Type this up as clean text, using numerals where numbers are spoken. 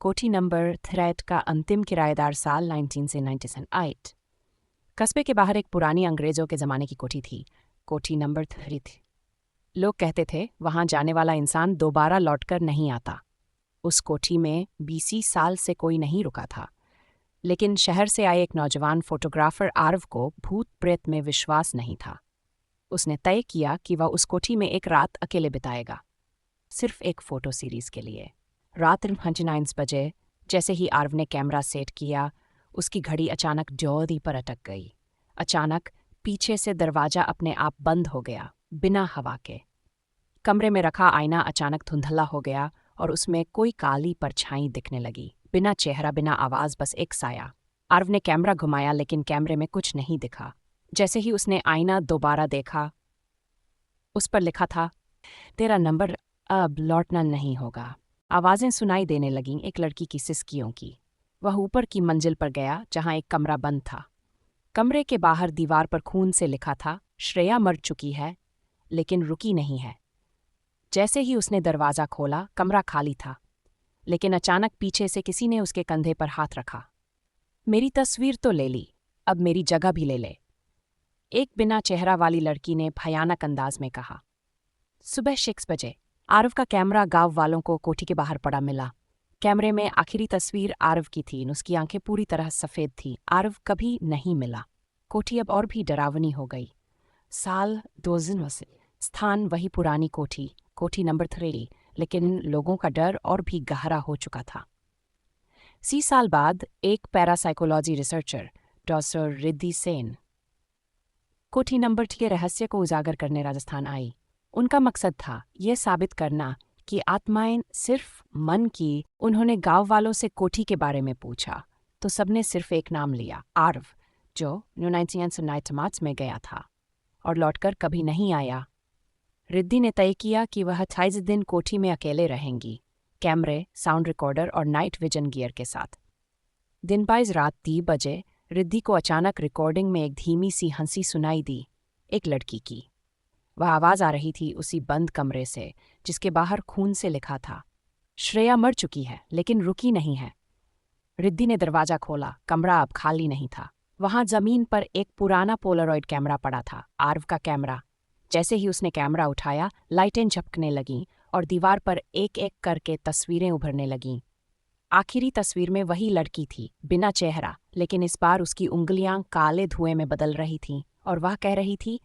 कोठी number threat का अंतिम किराएदार साल 19 से 1908। कस्बे के बाहर एक पुरानी अंग्रेजों के ज़माने की कोठी थी। कोठी नंबर 3 थी। लोग कहते थे वहां जाने वाला इंसान दोबारा लौटकर नहीं आता। उस कोठी में 20 साल से कोई नहीं रुका था। लेकिन शहर से आए एक नौजवान फोटोग्राफर आरव को भूत प्रेत में विश्वास नहीं था। उसने तय किया कि वह उस कोठी में एक रात अकेले बिताएगा, सिर्फ एक फोटो सीरीज के लिए। रात 9 बजे जैसे ही आरव ने कैमरा सेट किया, उसकी घड़ी अचानक ज्योति पर अटक गई। अचानक पीछे से दरवाजा अपने आप बंद हो गया, बिना हवा के। कमरे में रखा आईना अचानक धुंधला हो गया और उसमें कोई काली परछाई दिखने लगी, बिना चेहरा, बिना आवाज, बस एक साया। आरव ने कैमरा घुमाया लेकिन कैमरे में कुछ नहीं दिखा। जैसे ही उसने आईना दोबारा देखा, उस पर लिखा था, तेरा नंबर अब लौटना नहीं होगा। आवाजें सुनाई देने लगीं, एक लड़की की सिसकियों की। वह ऊपर की मंजिल पर गया जहां एक कमरा बंद था। कमरे के बाहर दीवार पर खून से लिखा था, श्रेया मर चुकी है लेकिन रुकी नहीं है। जैसे ही उसने दरवाज़ा खोला, कमरा खाली था, लेकिन अचानक पीछे से किसी ने उसके कंधे पर हाथ रखा। मेरी तस्वीर तो ले ली, अब मेरी जगह भी ले ले, एक बिना चेहरा वाली लड़की ने भयानक अंदाज में कहा। सुबह 6 बजे आरव का कैमरा गांव वालों को कोठी के बाहर पड़ा मिला। कैमरे में आखिरी तस्वीर आरव की थी। उसकी आंखें पूरी तरह सफ़ेद थीं। आरव कभी नहीं मिला। कोठी अब और भी डरावनी हो गई। साल 2000 से स्थान वही पुरानी कोठी, कोठी नंबर 3, लेकिन लोगों का डर और भी गहरा हो चुका था। 30 साल बाद एक parapsychology researcher doctor Riddhi Sen कोठी नंबर 3 के रहस्य को उजागर करने राजस्थान आई। उनका मकसद था यह साबित करना कि आत्माएं सिर्फ मन की। उन्होंने गांव वालों से कोठी के बारे में पूछा तो सबने सिर्फ एक नाम लिया, आरव, जो 1998 में गया था और लौटकर कभी नहीं आया। रिद्धि ने तय किया कि वह 28 दिन कोठी में अकेले रहेंगी, कैमरे, साउंड रिकॉर्डर और नाइट विजन गियर के साथ। दिन 22 रात 3 बजे रिद्धि को अचानक रिकॉर्डिंग में एक धीमी सी हंसी सुनाई दी, एक लड़की की। वह आवाज़ आ रही थी उसी बंद कमरे से जिसके बाहर खून से लिखा था, श्रेया मर चुकी है लेकिन रुकी नहीं है। रिद्धि ने दरवाज़ा खोला। कमरा अब खाली नहीं था। वहां जमीन पर एक पुराना पोलरॉइड कैमरा पड़ा था, आरव का कैमरा। जैसे ही उसने कैमरा उठाया, लाइटें झपकने लगीं और दीवार पर एक एक करके तस्वीरें उभरने लगीं। आखिरी तस्वीर में वही लड़की थी, बिना चेहरा, लेकिन इस बार उसकी उंगलियां काले धुएं में बदल रही थीं और वह कह रही थी,